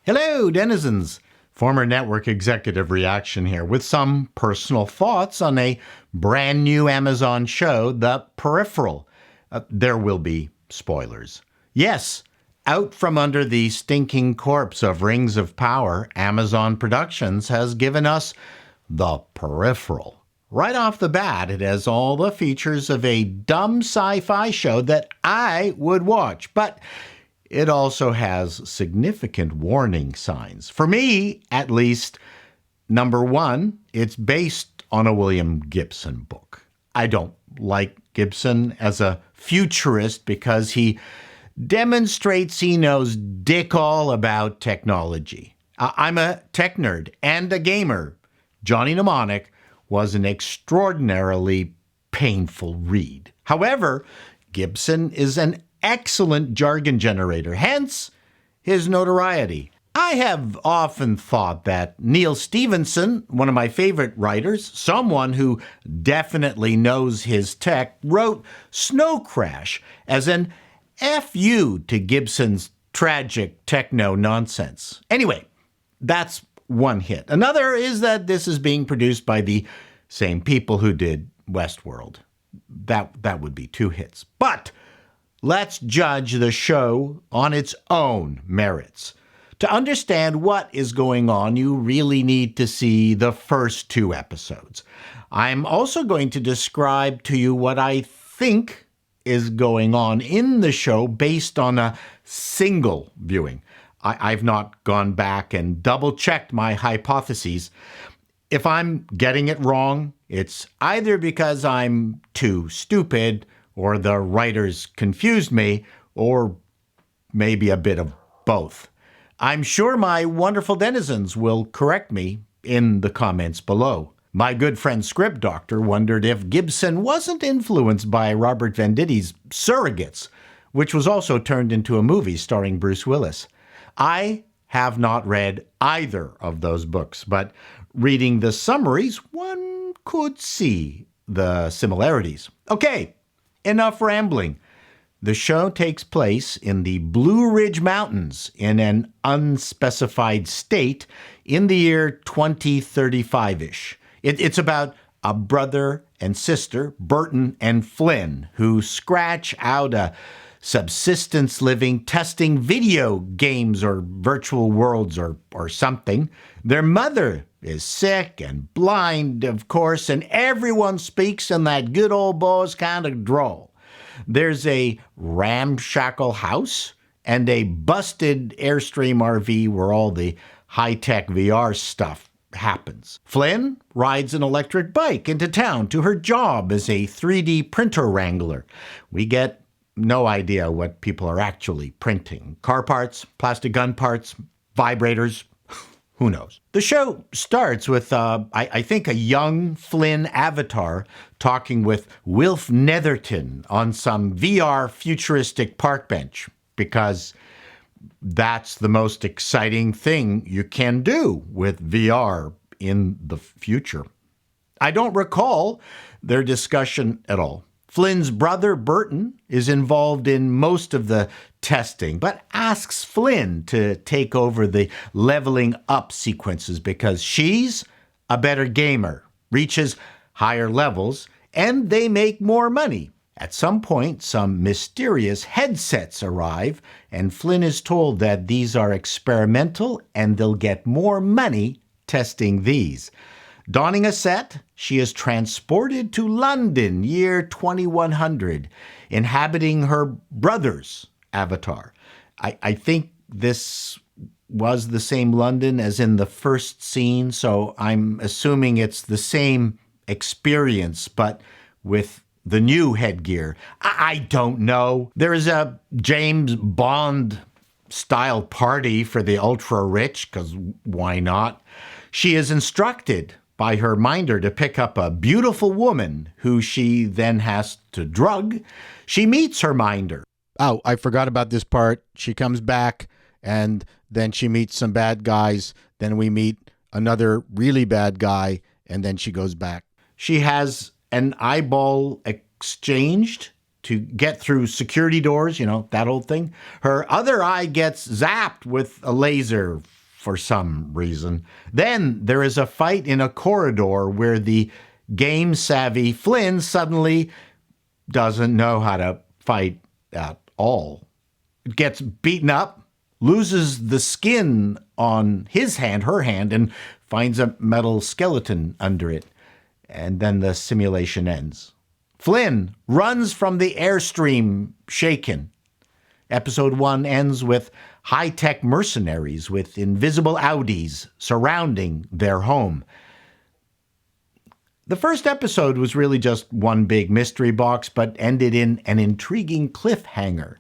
Hello, denizens. Former network executive reaction here with some personal thoughts on a brand new Amazon show, The Peripheral. There will be spoilers. Yes, out from under the stinking corpse of Rings of Power, Amazon Productions has given us The Peripheral. Right off the bat, it has all the features of a dumb sci-fi show that I would watch, but it also has significant warning signs. For me, at least, number one, it's based on a William Gibson book. I don't like Gibson as a futurist because he demonstrates he knows dick all about technology. I'm a tech nerd and a gamer. Johnny Mnemonic was an extraordinarily painful read. However, Gibson is an excellent jargon generator, hence his notoriety. I have often thought that Neil Stephenson, one of my favorite writers, someone who definitely knows his tech, wrote Snow Crash as an F.U. to Gibson's tragic techno nonsense. Anyway, that's one hit. Another is that this is being produced by the same people who did Westworld. That would be two hits. But let's judge the show on its own merits. To understand what is going on, you really need to see the first two episodes. I'm also going to describe to you what I think is going on in the show based on a single viewing. I've not gone back and double-checked my hypotheses. If I'm getting it wrong, it's either because I'm too stupid or the writers confused me, or maybe a bit of both. I'm sure my wonderful denizens will correct me in the comments below. My good friend Script Doctor wondered if Gibson wasn't influenced by Robert Venditti's Surrogates, which was also turned into a movie starring Bruce Willis. I have not read either of those books, but reading the summaries, one could see the similarities. Okay. Enough rambling. The show takes place in the Blue Ridge Mountains in an unspecified state in the year 2035-ish. It's about a brother and sister, Burton and Flynn, who scratch out a subsistence living testing video games or virtual worlds or something. Their mother is sick and blind, of course, and everyone speaks in that good old boys kind of drawl. There's a ramshackle house and a busted Airstream RV where all the high-tech VR stuff happens. Flynn rides an electric bike into town to her job as a 3D printer wrangler. We get no idea what people are actually printing. Car parts, plastic gun parts, vibrators, who knows? The show starts with, I think, a young Flynn avatar talking with Wilf Netherton on some VR futuristic park bench, because that's the most exciting thing you can do with VR in the future. I don't recall their discussion at all. Flynn's brother, Burton, is involved in most of the testing, but asks Flynn to take over the leveling up sequences because she's a better gamer, reaches higher levels, and they make more money. At some point, some mysterious headsets arrive, and Flynn is told that these are experimental and they'll get more money testing these. Donning a set, she is transported to London, year 2100, inhabiting her brother's avatar. I think this was the same London as in the first scene, so I'm assuming it's the same experience, but with the new headgear. I don't know. There is a James Bond style party for the ultra-rich, because why not? She is instructed by her minder to pick up a beautiful woman who she then has to drug. She meets her minder. Oh, I forgot about this part. She comes back and then she meets some bad guys. Then we meet another really bad guy and then she goes back. She has an eyeball exchanged to get through security doors, that old thing. Her other eye gets zapped with a laser for some reason. Then there is a fight in a corridor where the game-savvy Flynn suddenly doesn't know how to fight at all. Gets beaten up, loses the skin on his hand, her hand, and finds a metal skeleton under it. And then the simulation ends. Flynn runs from the airstream shaken. Episode 1 ends with high-tech mercenaries with invisible Audis surrounding their home. The first episode was really just one big mystery box, but ended in an intriguing cliffhanger.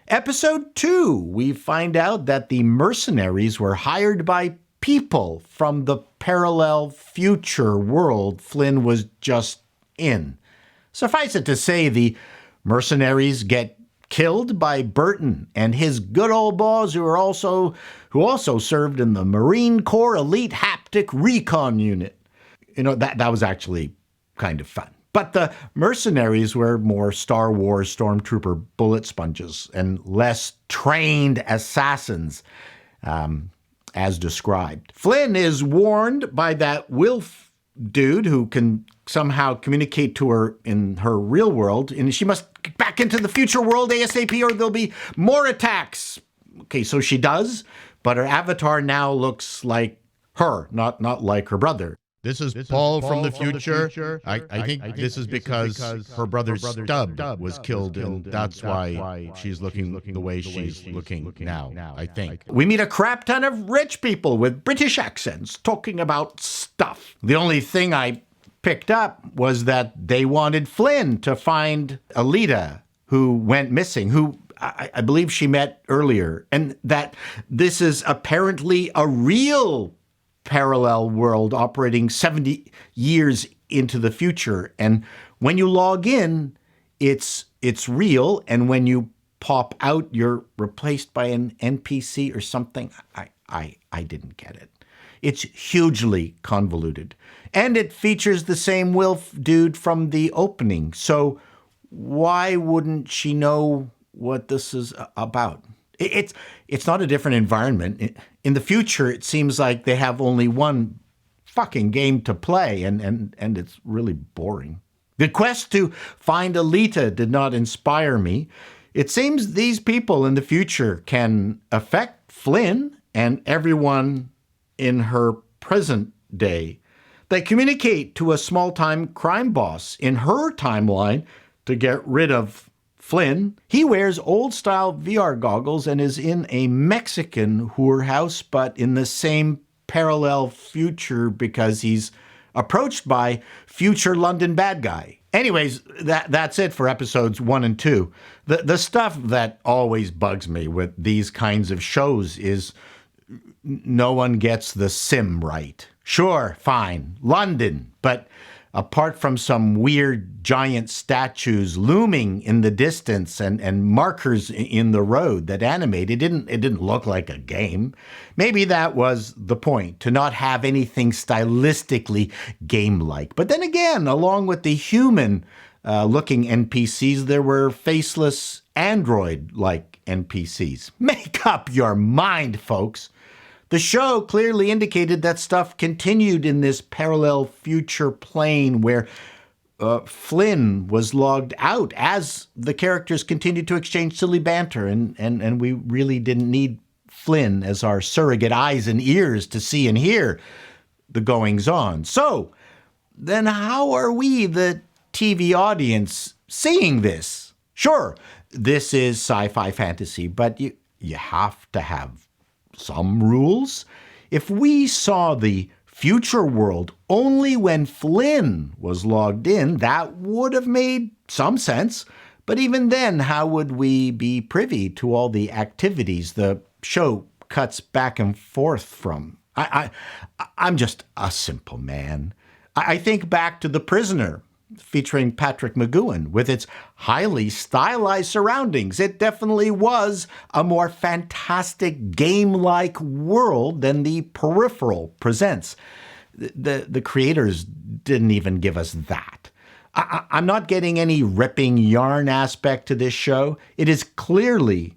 Episode 2, we find out that the mercenaries were hired by people from the parallel future world Flynn was just in. Suffice it to say, the mercenaries get killed by Burton and his good old boss, who also served in the Marine Corps Elite Haptic Recon Unit. That was actually kind of fun. But the mercenaries were more Star Wars stormtrooper bullet sponges and less trained assassins, as described. Flynn is warned by that Wilf dude who can somehow communicate to her in her real world, and she must get back into the future world ASAP or there'll be more attacks. Okay, so she does, but her avatar now looks like her, not like her brother. This is Paul from the future. I think this is because her brother Stubb was killed, and that's why she's looking the way she's looking now, I think. We meet a crap ton of rich people with British accents talking about stuff. The only thing I picked up was that they wanted Flynn to find Alita, who went missing, who I believe she met earlier, and that this is apparently a real parallel world operating 70 years into the future. And when you log in, it's real. And when you pop out, you're replaced by an NPC or something. I didn't get it. It's hugely convoluted. And it features the same Wilf dude from the opening. So why wouldn't she know what this is about? It's not a different environment. In the future, it seems like they have only one fucking game to play, and it's really boring. The quest to find Alita did not inspire me. It seems these people in the future can affect Flynn and everyone in her present day. They communicate to a small-time crime boss in her timeline to get rid of Flynn. He wears old-style VR goggles and is in a Mexican whorehouse, but in the same parallel future because he's approached by future London bad guy. Anyways, that's it for episodes 1 and 2. The stuff that always bugs me with these kinds of shows is no one gets the sim right. Sure, fine, London, but apart from some weird giant statues looming in the distance and markers in the road that animate, it didn't look like a game. Maybe that was the point, to not have anything stylistically game-like. But then again, along with the human looking NPCs, there were faceless android-like NPCs. Make up your mind, folks. The show clearly indicated that stuff continued in this parallel future plane where Flynn was logged out as the characters continued to exchange silly banter, and we really didn't need Flynn as our surrogate eyes and ears to see and hear the goings-on. So, then how are we, the TV audience, seeing this? Sure, this is sci-fi fantasy, but you have to have some rules. If we saw the future world only when Flynn was logged in, that would have made some sense. But even then, how would we be privy to all the activities the show cuts back and forth from? I'm just a simple man. I think back to The Prisoner, featuring Patrick McGoohan, with its highly stylized surroundings. It definitely was a more fantastic game-like world than the Peripheral presents. The creators didn't even give us that. I'm not getting any ripping yarn aspect to this show. It is clearly,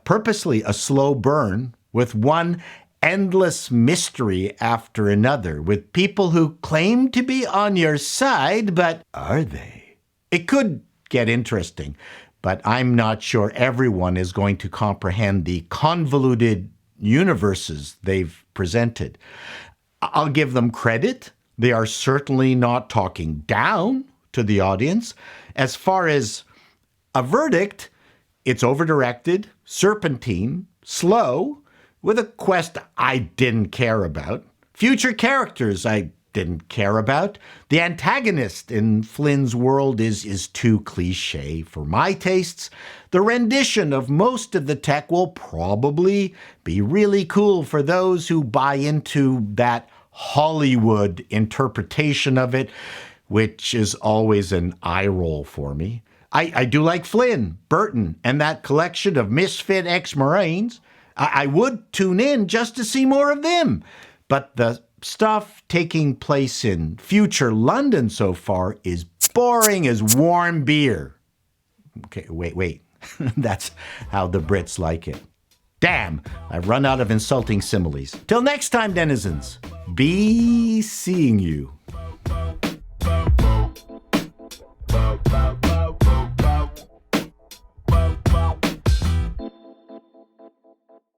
purposely a slow burn with one endless mystery after another, with people who claim to be on your side, but are they? It could get interesting, but I'm not sure everyone is going to comprehend the convoluted universes they've presented. I'll give them credit. They are certainly not talking down to the audience. As far as a verdict, it's over-directed, serpentine, slow, with a quest I didn't care about, future characters I didn't care about. The antagonist in Flynn's world is too cliche for my tastes. The rendition of most of the tech will probably be really cool for those who buy into that Hollywood interpretation of it, which is always an eye roll for me. I do like Flynn, Burton, and that collection of misfit ex-Marines. I would tune in just to see more of them. But the stuff taking place in future London so far is boring as warm beer. Okay, wait. That's how the Brits like it. Damn, I've run out of insulting similes. Till next time, denizens, be seeing you.